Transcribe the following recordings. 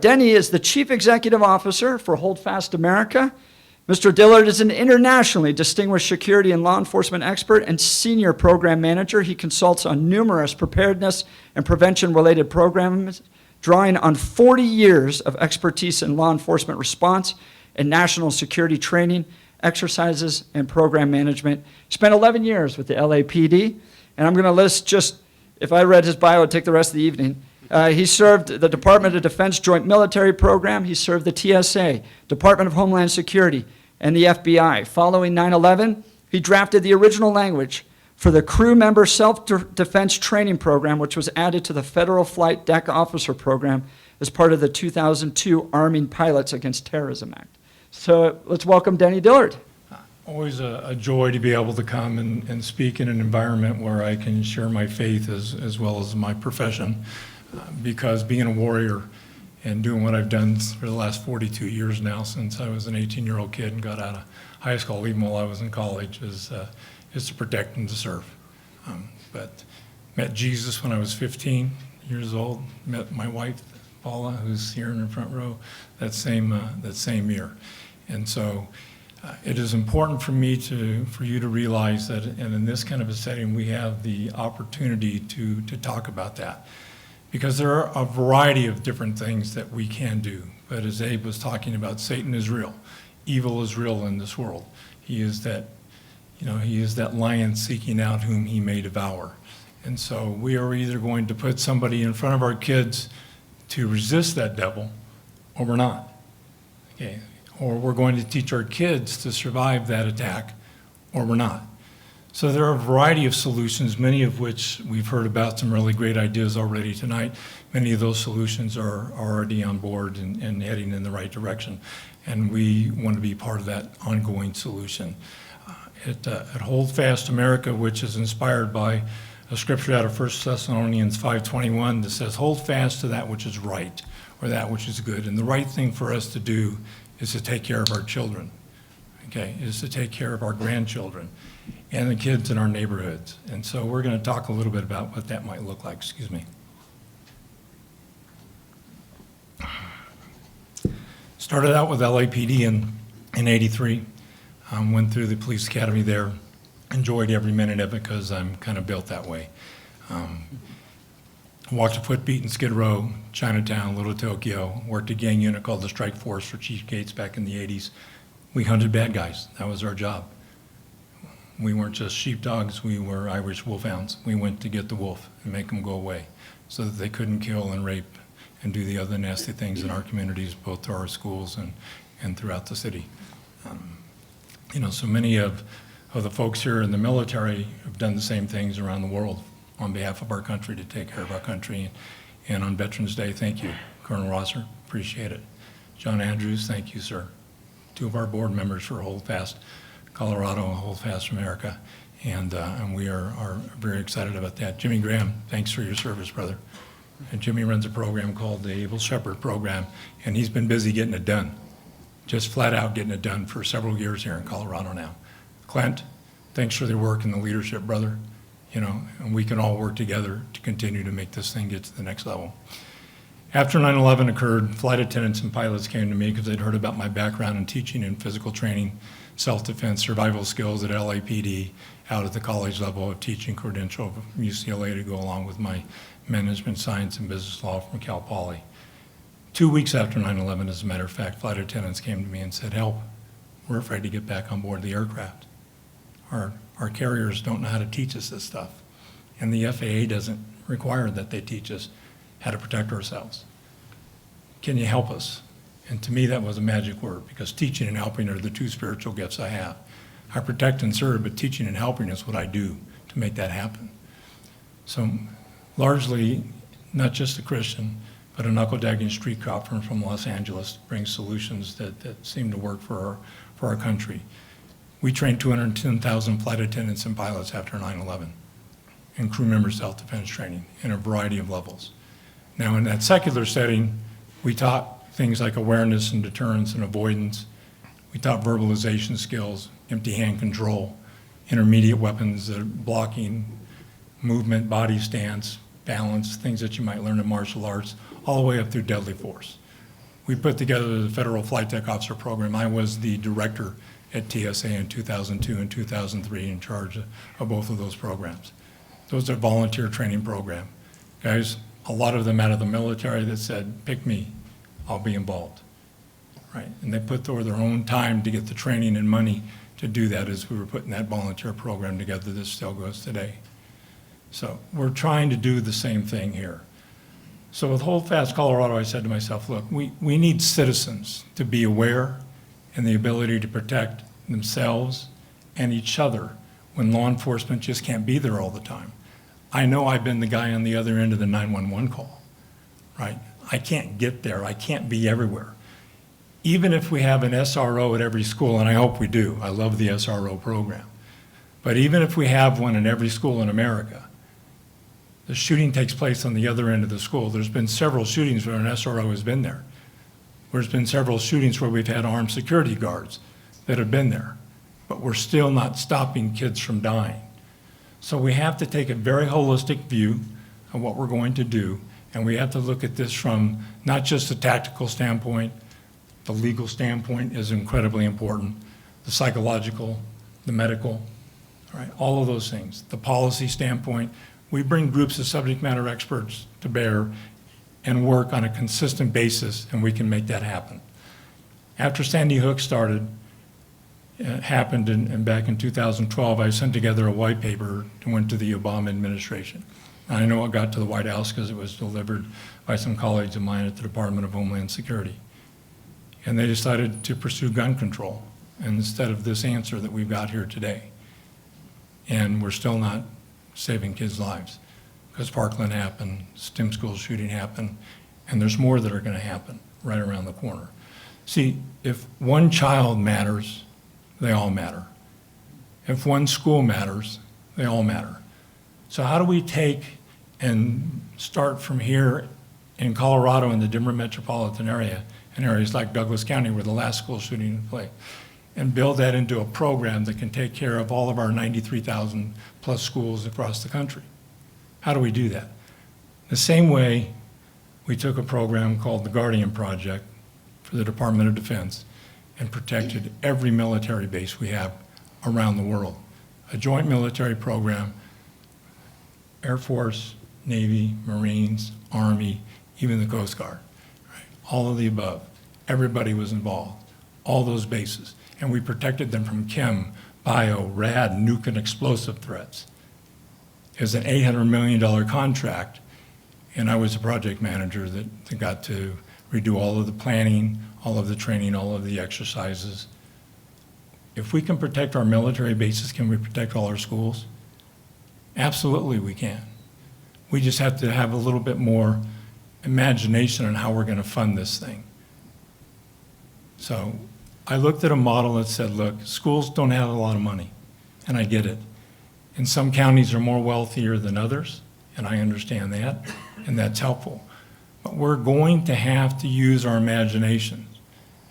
Denny is the Chief Executive Officer for Hold Fast America. Mr. Dillard is an internationally distinguished security and law enforcement expert and senior program manager. He consults on numerous preparedness and prevention-related programs, drawing on 40 years of expertise in law enforcement response and national security training, exercises, and program management. He spent 11 years with the LAPD, and I'm going to list just, if I read his bio, it would take the rest of the evening. He served the Department of Defense Joint Military Program. He served the TSA, Department of Homeland Security, and the FBI. Following 9/11, he drafted the original language for the Crew Member Self-Defense Training Program, which was added to the Federal Flight Deck Officer Program as part of the 2002 Arming Pilots Against Terrorism Act. So let's welcome Denny Dillard. Always a joy to be able to come and speak in an environment where I can share my faith as well as my profession. Because being a warrior and doing what I've done for the last 42 years now, since I was an 18-year-old kid and got out of high school, even while I was in college, is to protect and to serve. But met Jesus when I was 15 years old. Met my wife, Paula, who's here in the front row, that same year. And so it is important for me for you to realize that, and in this kind of a setting, we have the opportunity to talk about that. Because there are a variety of different things that we can do. But as Abe was talking about, Satan is real. Evil is real in this world. He is that lion seeking out whom he may devour. And so we are either going to put somebody in front of our kids to resist that devil, or we're not. Okay? Or we're going to teach our kids to survive that attack, or we're not. So there are a variety of solutions, many of which we've heard about, some really great ideas already tonight. Many of those solutions are already on board and heading in the right direction. And we want to be part of that ongoing solution. At Hold Fast America, which is inspired by a scripture out of 1 Thessalonians 5:21 that says, hold fast to that which is right, or that which is good. And the right thing for us to do is to take care of our children, okay, is to take care of our grandchildren and the kids in our neighborhoods. And so we're going to talk a little bit about what that might look like. Excuse me. Started out with LAPD in '83. Went through the police academy there. Enjoyed every minute of it because I'm kind of built that way. Walked a footbeat in Skid Row, Chinatown, Little Tokyo. Worked a gang unit called the Strike Force for Chief Gates back in the '80s. We hunted bad guys. That was our job. We weren't just sheepdogs, we were Irish wolfhounds. We went to get the wolf and make them go away so that they couldn't kill and rape and do the other nasty things in our communities, both to our schools and throughout the city. So many of the folks here in the military have done the same things around the world on behalf of our country to take care of our country. And on Veterans Day, thank you. Colonel Rosser, appreciate it. John Andrews, thank you, sir. Two of our board members for Hold Fast Colorado and Hold Fast America, and we are very excited about that. Jimmy Graham, thanks for your service, brother. And Jimmy runs a program called the Able Shepherd Program, and he's been busy getting it done, just flat out getting it done for several years here in Colorado now. Clint, thanks for the work and the leadership, brother. And we can all work together to continue to make this thing get to the next level. After 9/11 occurred, flight attendants and pilots came to me because they'd heard about my background in teaching and physical training, self-defense, survival skills at LAPD, out at the college level of teaching credential from UCLA to go along with my management science and business law from Cal Poly. 2 weeks after 9/11, as a matter of fact, flight attendants came to me and said, help, we're afraid to get back on board the aircraft. Our carriers don't know how to teach us this stuff. And the FAA doesn't require that they teach us how to protect ourselves. Can you help us? And to me, that was a magic word, because teaching and helping are the two spiritual gifts I have. I protect and serve, but teaching and helping is what I do to make that happen. So largely, not just a Christian, but a knuckle-dagging street cop from Los Angeles brings solutions that seem to work for our country. We trained 210,000 flight attendants and pilots after 9/11 and crew member self-defense training in a variety of levels. Now, in that secular setting, we taught things like awareness and deterrence and avoidance. We taught verbalization skills, empty hand control, intermediate weapons, blocking, movement, body stance, balance, things that you might learn in martial arts, all the way up through deadly force. We put together the Federal Flight Deck Officer Program. I was the director at TSA in 2002 and 2003 in charge of both of those programs. Those are volunteer training program. Guys, a lot of them out of the military that said, pick me, I'll be involved, right? And they put forward their own time to get the training and money to do that as we were putting that volunteer program together that still goes today. So we're trying to do the same thing here. So with Hold Fast Colorado, I said to myself, look, we need citizens to be aware and the ability to protect themselves and each other when law enforcement just can't be there all the time. I know I've been the guy on the other end of the 911 call, right? I can't get there. I can't be everywhere. Even if we have an SRO at every school, and I hope we do, I love the SRO program, but even if we have one in every school in America, the shooting takes place on the other end of the school. There's been several shootings where an SRO has been there. There's been several shootings where we've had armed security guards that have been there, but we're still not stopping kids from dying. So we have to take a very holistic view of what we're going to do, and we have to look at this from not just a tactical standpoint. The legal standpoint is incredibly important, the psychological, the medical, right? All of those things. The policy standpoint, we bring groups of subject matter experts to bear and work on a consistent basis, and we can make that happen. After Sandy Hook happened back in 2012, I sent together a white paper and went to the Obama administration. And I know it got to the White House because it was delivered by some colleagues of mine at the Department of Homeland Security. And they decided to pursue gun control instead of this answer that we've got here today. And we're still not saving kids' lives because Parkland happened, STEM school shooting happened, and there's more that are going to happen right around the corner. See, if one child matters, they all matter. If one school matters, they all matter. So how do we take and start from here in Colorado in the Denver metropolitan area and areas like Douglas County where the last school shooting took place, and build that into a program that can take care of all of our 93,000 plus schools across the country? How do we do that? The same way we took a program called the Guardian Project for the Department of Defense and protected every military base we have around the world. A joint military program, Air Force, Navy, Marines, Army, even the Coast Guard, right? All of the above. Everybody was involved, all those bases. And we protected them from chem, bio, rad, nuke, and explosive threats. It was an $800 million contract, and I was a project manager that got to redo all of the planning, all of the training, all of the exercises. If we can protect our military bases, can we protect all our schools? Absolutely we can. We just have to have a little bit more imagination on how we're going to fund this thing. So I looked at a model that said, look, schools don't have a lot of money, and I get it. And some counties are more wealthier than others, and I understand that, and that's helpful. But we're going to have to use our imagination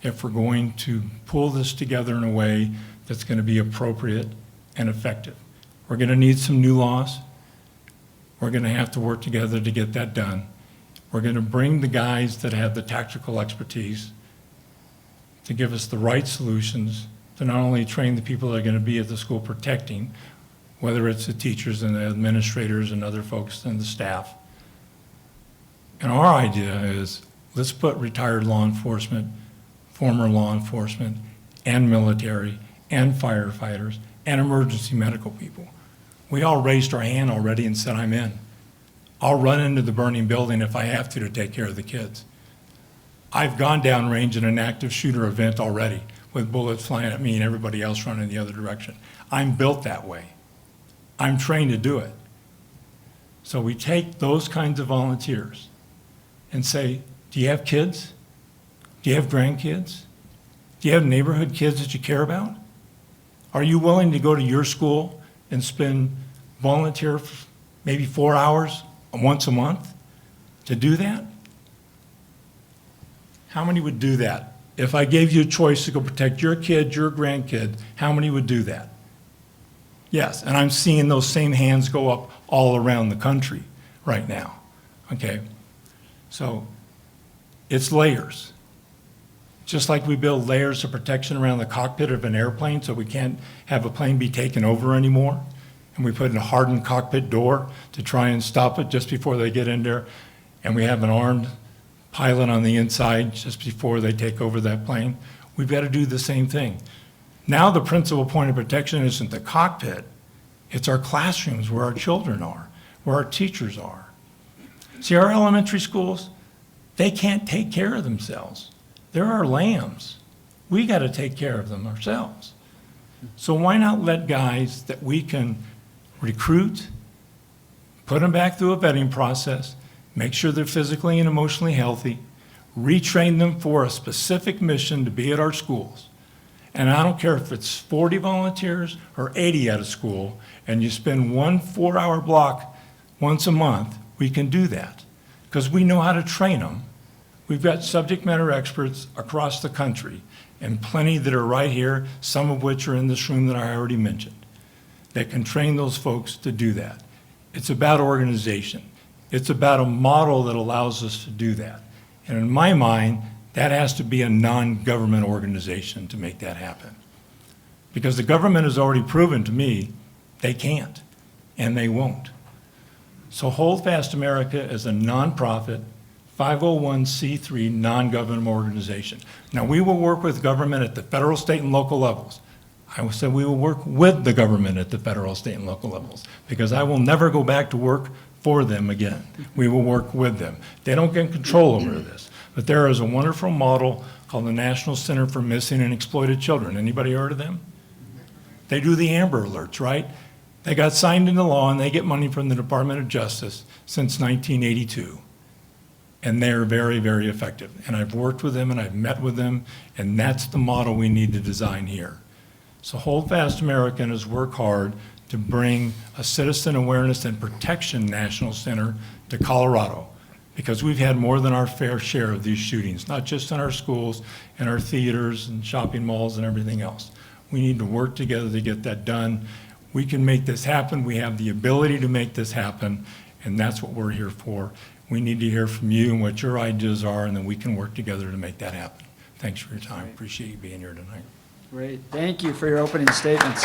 if we're going to pull this together in a way that's going to be appropriate and effective. We're going to need some new laws. We're going to have to work together to get that done. We're going to bring the guys that have the tactical expertise to give us the right solutions to not only train the people that are going to be at the school protecting, whether it's the teachers and the administrators and other folks and the staff. And our idea is, let's put retired law enforcement, former law enforcement, and military, and firefighters, and emergency medical people. We all raised our hand already and said, I'm in. I'll run into the burning building if I have to take care of the kids. I've gone downrange in an active shooter event already with bullets flying at me and everybody else running the other direction. I'm built that way. I'm trained to do it. So we take those kinds of volunteers and say, do you have kids? Do you have grandkids? Do you have neighborhood kids that you care about? Are you willing to go to your school and volunteer maybe 4 hours once a month to do that? How many would do that? If I gave you a choice to go protect your kid, your grandkid, how many would do that? Yes, and I'm seeing those same hands go up all around the country right now, okay? So it's layers. Just like we build layers of protection around the cockpit of an airplane so we can't have a plane be taken over anymore, and we put in a hardened cockpit door to try and stop it just before they get in there, and we have an armed pilot on the inside just before they take over that plane, we've got to do the same thing. Now the principal point of protection isn't the cockpit, it's our classrooms where our children are, where our teachers are. See, our elementary schools, they can't take care of themselves. They're our lambs. We got to take care of them ourselves. So why not let guys that we can recruit, put them back through a vetting process, make sure they're physically and emotionally healthy, retrain them for a specific mission to be at our schools. And I don't care if it's 40 volunteers or 80 at a school, and you spend 1 4-hour block once a month, we can do that because we know how to train them. We've got subject matter experts across the country and plenty that are right here, some of which are in this room that I already mentioned, that can train those folks to do that. It's about organization. It's about a model that allows us to do that. And in my mind, that has to be a non-government organization to make that happen. Because the government has already proven to me they can't and they won't. So Hold Fast America is a nonprofit, 501c3 non-government organization. Now, we will work with government at the federal, state, and local levels. I will say we will work with the government at the federal, state, and local levels because I will never go back to work for them again. We will work with them. They don't get control over this. But there is a wonderful model called the National Center for Missing and Exploited Children. Anybody heard of them? They do the Amber Alerts, right? They got signed into law and they get money from the Department of Justice since 1982. And they're very, very effective. And I've worked with them and I've met with them, and that's the model we need to design here. So Hold Fast American is work hard to bring a Citizen Awareness and Protection National Center to Colorado, because we've had more than our fair share of these shootings, not just in our schools and our theaters and shopping malls and everything else. We need to work together to get that done. We can make this happen. We have the ability to make this happen, and that's what we're here for. We need to hear from you and what your ideas are, and then we can work together to make that happen. Thanks for your time. Appreciate you being here tonight. Great. Thank you for your opening statements.